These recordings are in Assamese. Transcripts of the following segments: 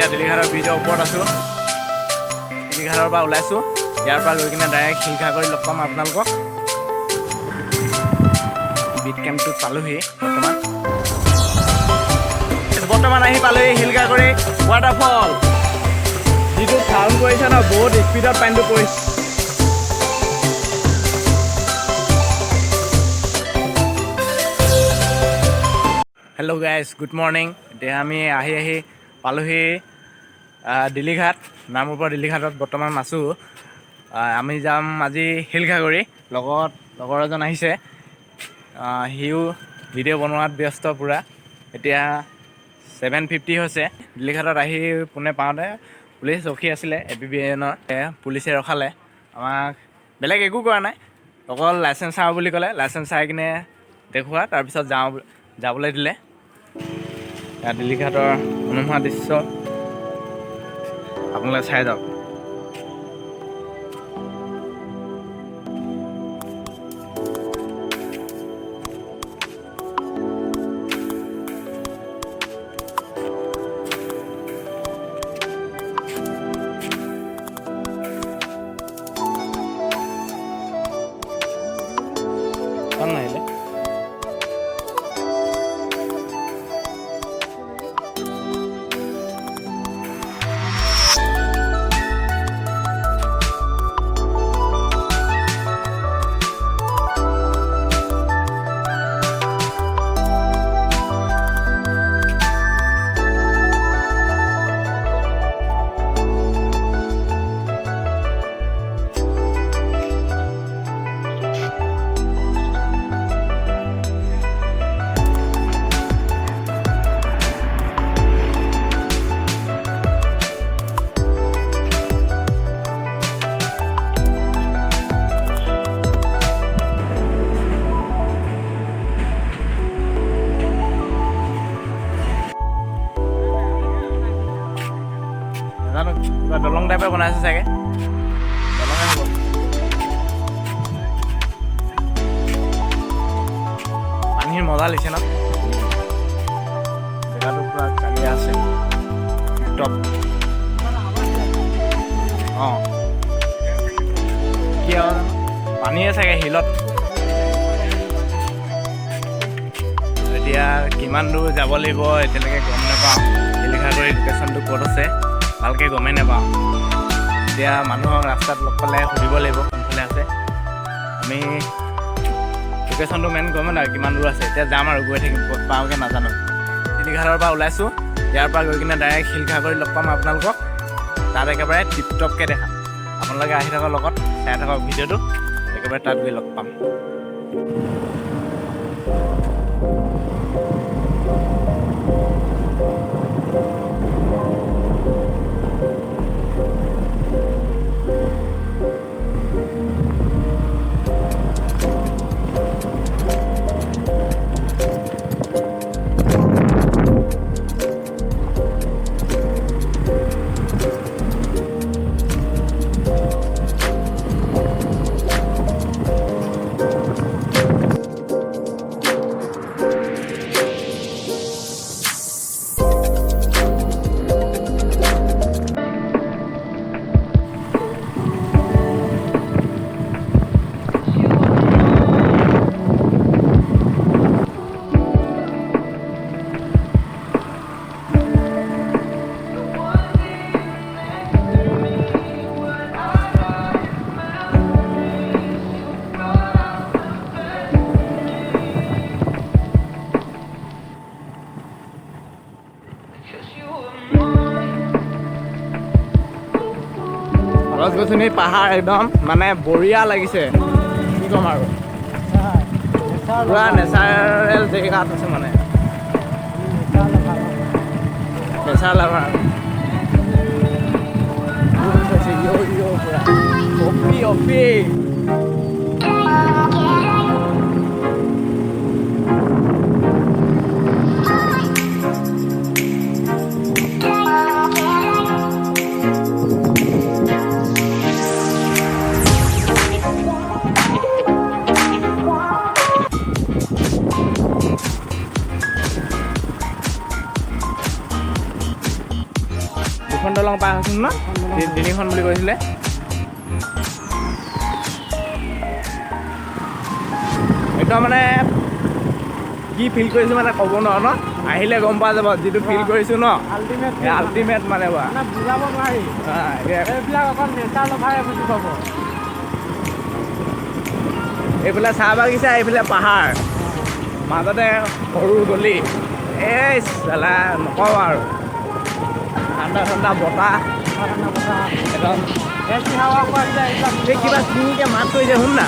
এতিয়া দিলীঘাটৰ ব্ৰিজৰ ওপৰত আছোঁ। দিলীঘাটৰ পৰা ওলাইছোঁ। ইয়াৰ পৰা গৈ কিনে ডাইৰেক্ট শিলঘাগৰি লগ পাম আপোনালোকক। বিট কেম্পটোত পালোহি বৰ্তমান আহি পালোহি শিলঘাগৰি ৱাটাৰফল। যিটো চাউণ্ড কৰিছে ন, বহুত স্পীডত পানীটো পৰিছে। Hello' guys, good morning. এতিয়া আমি আহি পালোহি দিলীঘাট। নামৰূপৰ দিলীঘাটত বৰ্তমান আছোঁ। আমি যাম আজি শিলঘাগৰি। লগৰ এজন আহিছে, সিও ভিডিঅ' বনোৱাত ব্যস্ত পূৰা। এতিয়া 7:50 হৈছে। দিলীঘাটত আহি পোনে পাওঁতে পুলিচ ৰখি আছিলে, APBNৰ। পুলিচে ৰখালে আমাক, বেলেগ একো কৰা নাই, অকল লাইচেঞ্চ চাওঁ বুলি ক'লে। লাইচেঞ্চ চাই কিনে দেখুওৱা, তাৰপিছত যাবলৈ দিলে। ইয়াত দিলীঘাটৰ মনোমোহা দৃশ্য আপোনালোকে চাই যাওক। নাহিলে জানো, কিবা দলং টাইপে বনাইছে চাগে। দলঙে হ'ব। পানীৰ মজা লাগিছে ন, জেগাটো পুৰা কালিয়া আছে। টপ কি আৰু পানীয়ে চাগে শিলত। এতিয়া কিমান দূৰ যাব লাগিব এতিয়ালৈকে গম নাপাওঁ। শিলঘাগৰি লোকেশ্যনটো ক'ত আছে ভালকৈ গমেই নাপাওঁ। এতিয়া মানুহক ৰাস্তাত লগ পালে সুধিব লাগিব কোনফালে আছে। আমি লোকেশ্যনটো মেইন গমেই নাই কিমান দূৰ আছে। এতিয়া যাম আৰু গৈ থাকিম, ক'ত পাওঁগৈ নাজানো। দিলীঘাটৰ পৰা ওলাইছোঁ। ইয়াৰ পৰা গৈ কিনে ডাইৰেক্ট শিলঘাগৰি লগ পাম আপোনালোকক। তাত একেবাৰে টিপটপকৈ দেখাম। আপোনালোকে আহি থাকক লগত, চাই থাকক ভিডিঅ'টো। একেবাৰে তাত গৈ লগ পাম। গছ গছনি পাহাৰ একদম মানে বঢ়িয়া লাগিছে, কি ক'ম আৰু। পুৰা নেচাৰেল জেগাত আছে মানে, নেচাৰ লাভাৰ। অফি দুখন দলং পাৰ হৈছিল ন তিনিখন বুলি কৈছিলে একদম মানে কি ফিল কৰিছোঁ মানে ক'ব নোৱাৰো ন আহিলে গম পোৱা যাব যিটো ফিল কৰিছোঁ ন আল্টিমেট মানে বুজাব নোৱাৰি এইবিলাক অকল নেচাৰ লভাৰে বুজি পাব এইফালে চাহ বাগিচা এইফালে পাহাৰ মাজতে সৰু গলি এই চালা নকওঁ আৰু ঠাণ্ডা ঠাণ্ডা বতাহ একদম এই কিবা কিনিকে মাত কৰিছে শুন না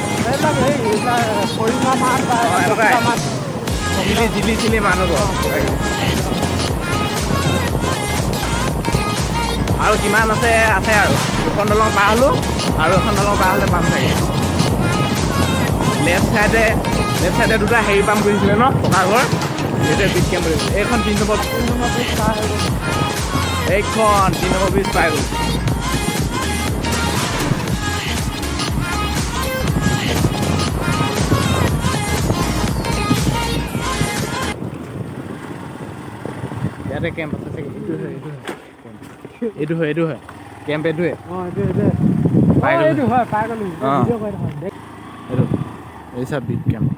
জিলি চিলি মাত হ'ব আৰু কিমান আছে আৰু দুখন দলং পাৰ হ'লোঁ আৰু এখন দলং পাৰ হ'লে পাম চাগে লেফ্ট চাইডে দুটা হেৰি পাম কৰিছিলে ন পকা ঘৰ সেইটোৱে বিট কেম্প বুলি এইখন 3 নম্বৰ ব্ৰিজ পাৰ হৈ গ'ল এইখন 3 নম্বৰ ব্ৰিজ পাই গ'ল ইয়াতে কেম্প আছে চাগে এইটো হয় কেম্প এইটোৱে পাই গ'লো এই চব বিট কেম্প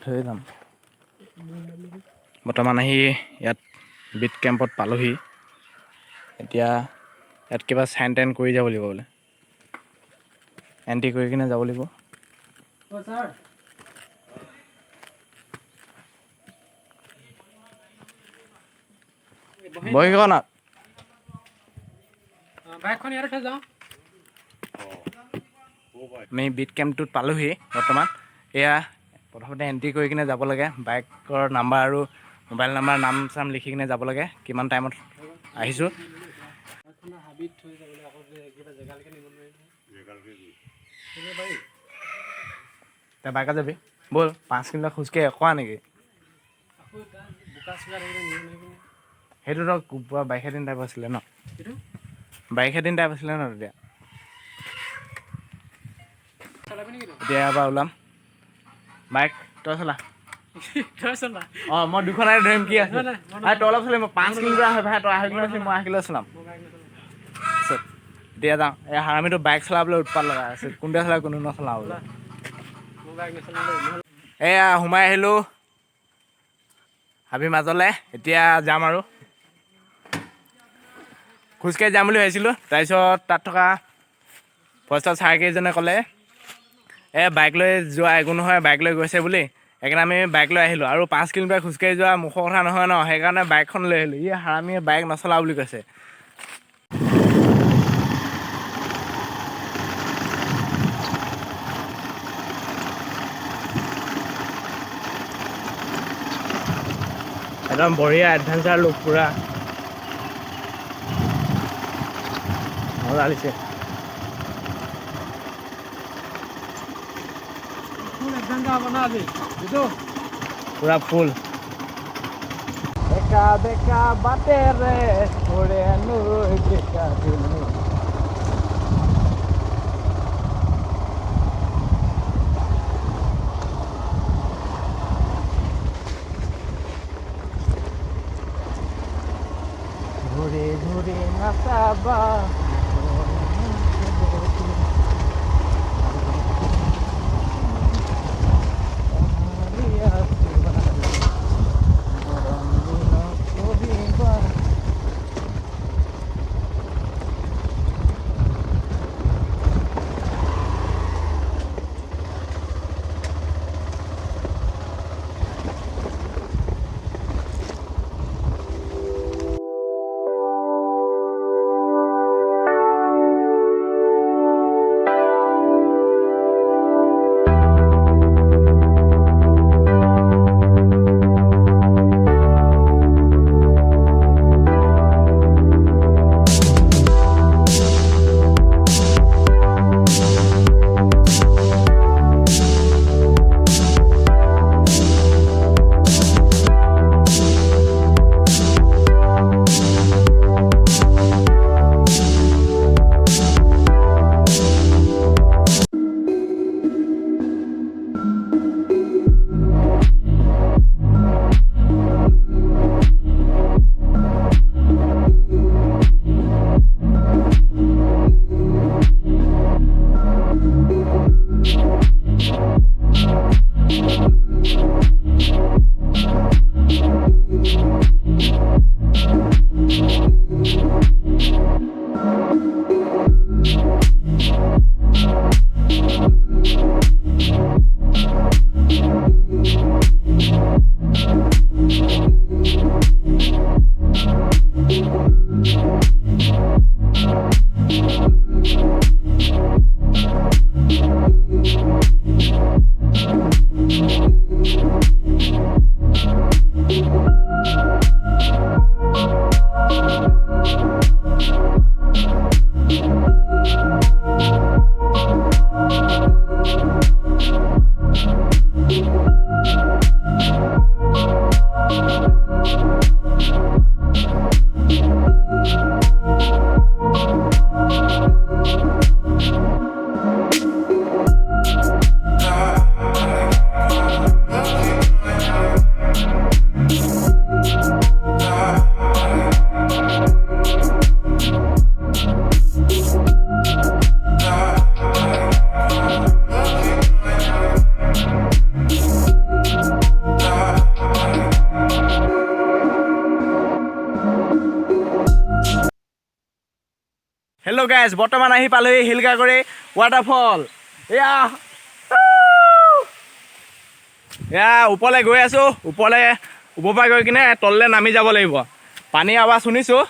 থৈ যাম বৰ্তমান আহি ইয়াত বিট কেম্পত পালোহি এতিয়া ইয়াত কিবা চাইন টাইন কৰি যাব লাগিব বোলে এণ্ট্ৰি কৰি কিনে যাব লাগিব বহিখন আমি বিট কেম্পটোত পালোহি বৰ্তমান এয়া প্ৰথমতে এণ্ট্ৰি কৰি কিনে যাব লাগে বাইকৰ নাম্বাৰ আৰু মোবাইল নাম্বাৰ নাম চাম লিখি কিনে যাব লাগে কিমান টাইমত আহিছোঁ তই বাইকত যাবি ব'ল 5 কিলোমিটাৰ খোজকাঢ়ি কোৱা নেকি সেইটোতো পুৰা বাইক দিন টাইপ আছিলে ন বাইক দিন টাইপ আছিলে ন তেতিয়া এতিয়া এবাৰ ওলাম বাইক তই চলা অঁ মই দুখনে ধৰিম কি আছে তই অলপ চলিম 5 কিলোমিটাৰ হয় ভাই তই 8 কিলোমিটাৰ মই 8 কিলোমিটাৰ চলাম এতিয়া যাওঁ এই হাৰামিটো বাইক চলাবলৈ উৎপাত লগা আছে কোনটোৱে চলাই কোনো নচলাওঁ বোলে এয়া সোমাই আহিলোঁ হাবি মাজলৈ এতিয়া যাম আৰু খোজকাঢ়ি যাম বুলি ভাবিছিলোঁ তাৰপিছত তাত থকা ফৰেষ্টৰ ছাৰ কেইজনে ক'লে বাইক লৈ যোৱা একো নহয় বাইক লৈ গৈছে বুলি সেইকাৰণে আমি বাইক লৈ আহিলোঁ আৰু 5 কিলোমিটাৰ খোজকাঢ়ি যোৱা মুখৰ কথা নহয় ন সেইকাৰণে বাইকখন লৈ আহিলোঁ হাৰামিয়ে বাইক নচলা বুলি কৈছে একদম বঢ়িয়া এডভেঞ্চাৰ লুক পুৰা মজা লাগিছে পুৰা ফুল বেকা বেকা বাটেৰে ঘূৰি ঘূৰি নাচাবা হেল্ল' গাইজ, বৰ্তমান আহি পালোহি শিলঘাগৰি ৱাটাৰফল। এয়া ওপৰলৈ গৈ আছোঁ। ওপৰৰ পৰা গৈ কিনে তললৈ নামি যাব লাগিব। পানী আৱাজ শুনিছোঁ,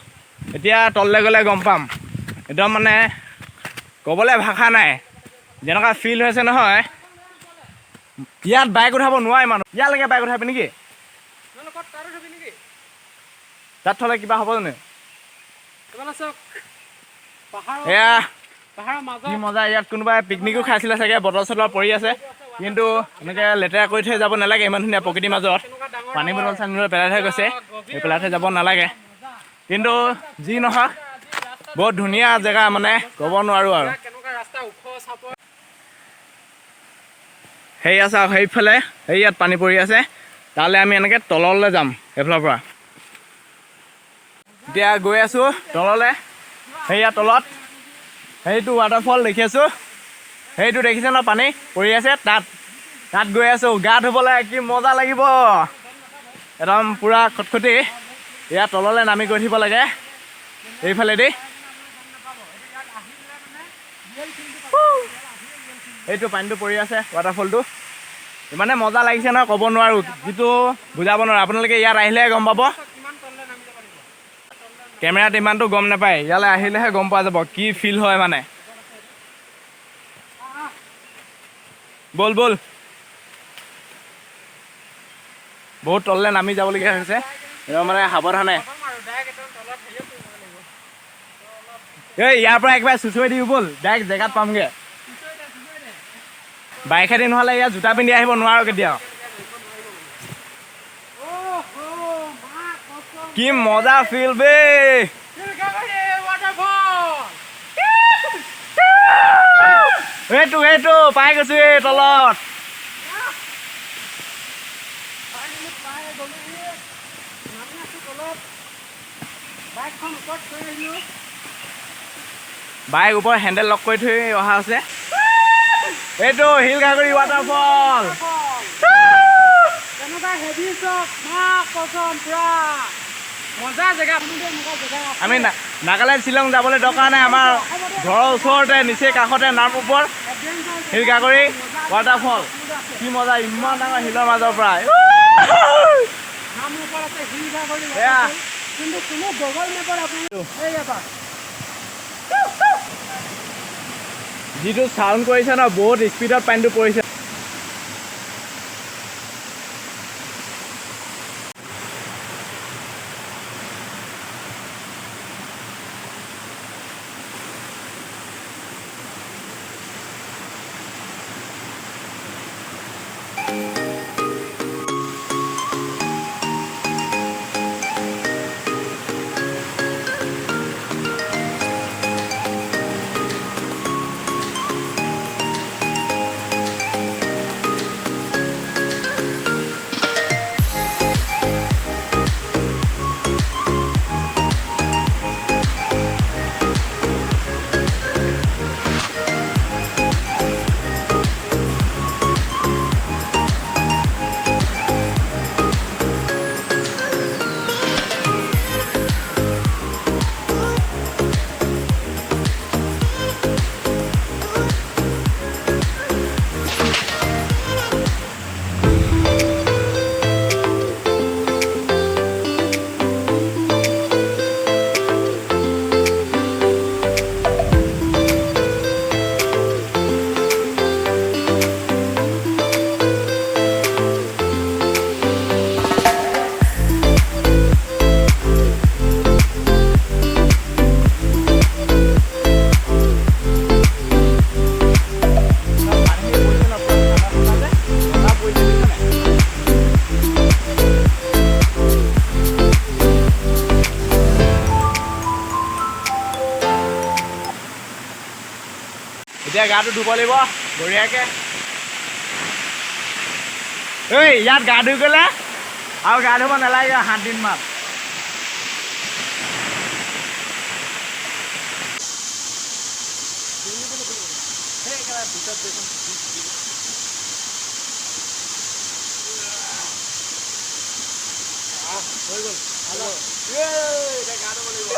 এতিয়া তললৈ গ'লে গম পাম। একদম মানে ক'বলৈ ভাষা নাই, যেনেকুৱা ফিল হৈছে নহয়। ইয়াত বাইক উঠাব নোৱাৰে মানুহ। ইয়ালৈকে বাইক উঠাবি নেকি? তাত থ'লে কিবা হ'ব জানো? এয়া কি মজা, ইয়াত কোনোবাই পিকনিকো খাইছিলে চাগে, বটল চটল পৰি আছে। কিন্তু এনেকৈ লেতেৰা কৰি থৈ যাব নালাগে, ইমান ধুনীয়া প্ৰকৃতিৰ মাজত। পানী বটল চানী বটল পেলাই থৈ গৈছে, এই পেলাই থৈ যাব নালাগে। কিন্তু যি নহওক বহুত ধুনীয়া জেগা, মানে ক'ব নোৱাৰোঁ আৰু। সেয়া চাওক, সেইফালে সেই ইয়াত পানী পৰি আছে, তালৈ আমি এনেকৈ তললৈ যাম সেইফালৰ পৰা। এতিয়া গৈ আছোঁ তললৈ। সেয়া তলত সেইটো ৱাটাৰফল দেখি আছোঁ, সেইটো দেখিছে ন, পানী পৰি আছে, তাত গৈ আছোঁ গা ধুবলৈ। কি মজা লাগিব, একদম পূৰা খটখটি। ইয়াত তললৈ নামি গৈ থাকিব লাগে এইফালেদি। এইটো পানীটো পৰি আছে, ৱাটাৰফলটো ইমানে মজা লাগিছে নহয়, ক'ব নোৱাৰোঁ, যিটো বুজাব নোৱাৰোঁ। আপোনালোকে ইয়াত আহিলেহে গম পাব। কেমেৰাত ইমানটো গম নাপায়, ইয়ালৈ আহিলেহে গম পোৱা যাব কি ফিল হয় মানে। ব'ল ব'ল, বহুত তললৈ নামি যাবলগীয়া হৈছে, মানে সাৱধানে। এই ইয়াৰ পৰা একেবাৰে চুচুৱাই দিওঁ ব'ল, ডাইৰেক্ট জেগাত পামগৈ। বাইকেদি নহ'লে ইয়াত জোতা পিন্ধি আহিব নোৱাৰোঁ কেতিয়াও। কি মজা ফিল বে। সেইটো পাই গৈছোঁ এই তলত। বাইক ওপৰত হেণ্ডেল লক কৰি থৈ অহা আছে। এইটো শিলঘাগৰি ৱাটাৰফল। আমি নাগালেণ্ড শ্বিলং যাবলৈ দৰকাৰ নাই, আমাৰ ঘৰৰ ওচৰতে নিচেই কাষতে নাম ওপৰ শিলঘাগৰি ৱাটাৰফল। কি মজা, ইমান ডাঙৰ শিলৰ মাজৰ পৰা। যিটো চাউণ্ড কৰিছে ন, বহুত স্পীডত পানীটো পৰিছে। এতিয়া গাটো ধুব লাগিব বঢ়িয়াকৈ। এই ইয়াত গা ধুই গ'লে আৰু গা ধুব নালাগে 7 দিনমান। হৈ গ'ল, গা ধুব লাগিব।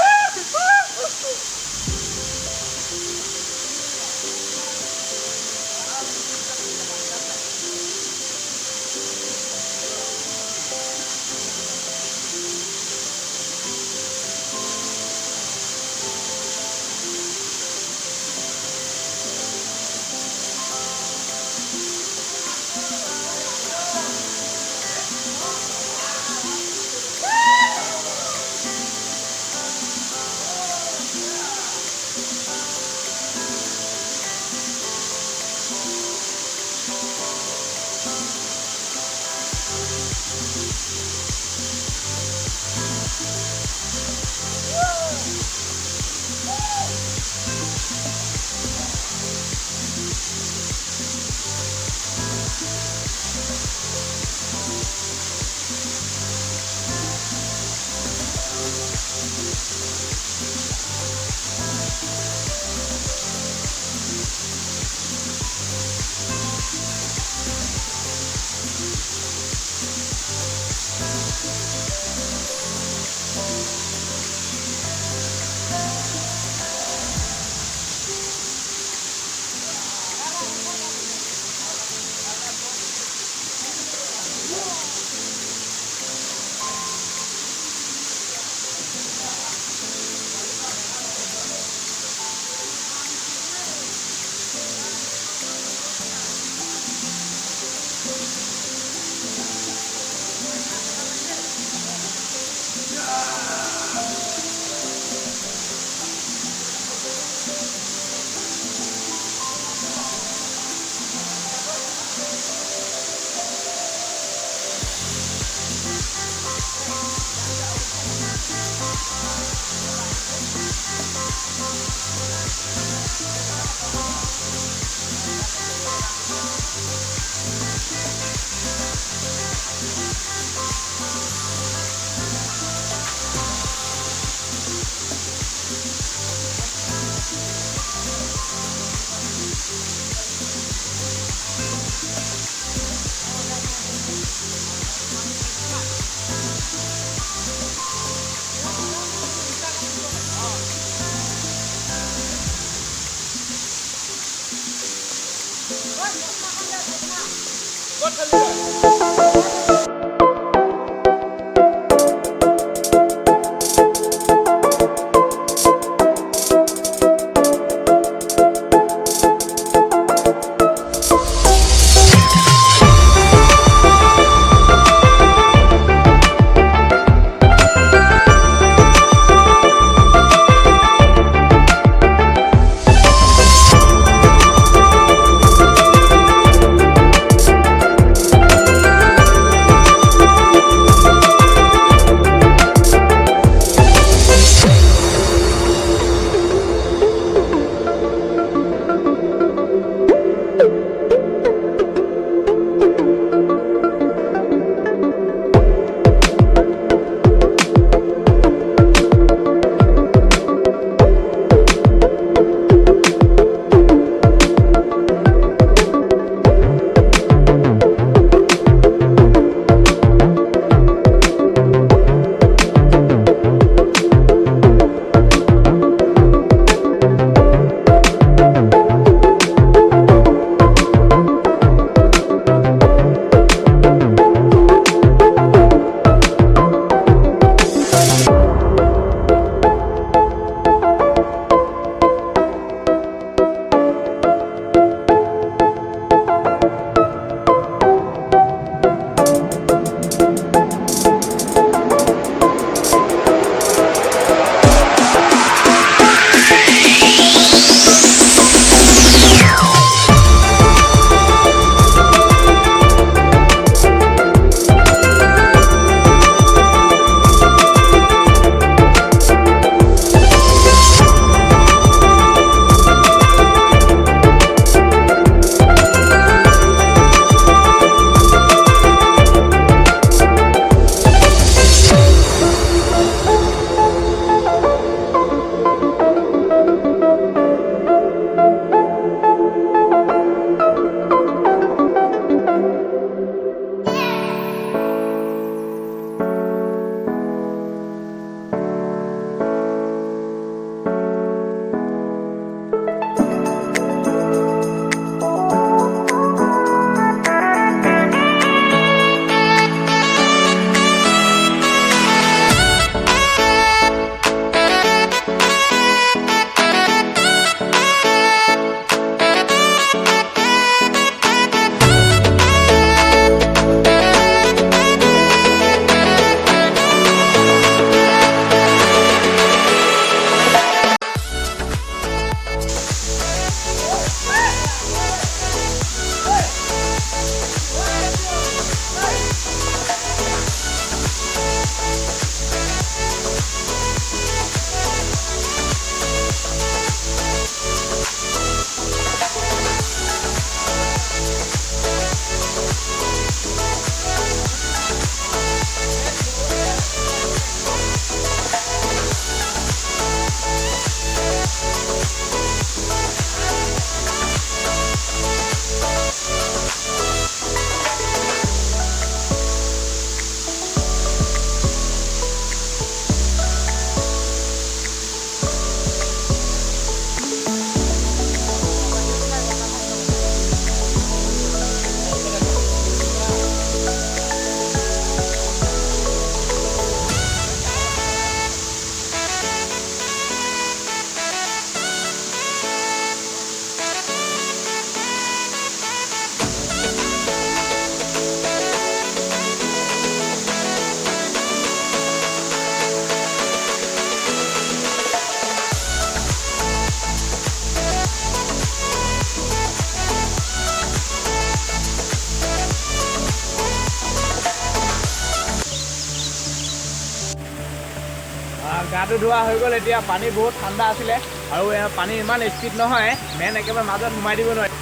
গাটো ধোৱা হৈ গ'ল এতিয়া পানী বহুত ঠাণ্ডা আছিলে আৰু পানী ইমান স্পীড নহয় মেইন একেবাৰে মাজত সোমাই দিব নোৱাৰি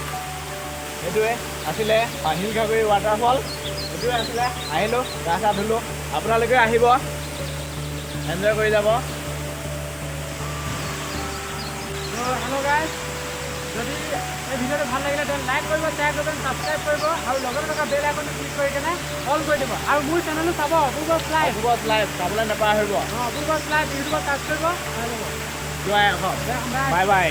সেইটোৱে আছিলে হিলঘাগৰি ৱাটাৰফল সেইটোৱে আছিলে আহিলোঁ গা চা ধুলোঁ আপোনালোকে আহিব এনজয় কৰি যাব হেল্ল' গাইজ যদি এই ভিডিঅ'টো ভাল লাগিলে তেন্তে লাইক কৰিব শ্বেয়াৰ কৰিব ছাবস্ক্ৰাইব কৰিব আৰু লগতে থকা বেল আইকনটো ক্লিক কৰি কেনে অল কৰি দিব আৰু মোৰ চেনেলটো চাব অপূৰ্ব লাইভ চাবলৈ নাপাহৰিব অপূৰ্ব লাইভ ইউটিউবত ছাৰ্চ কৰিব বাই বাই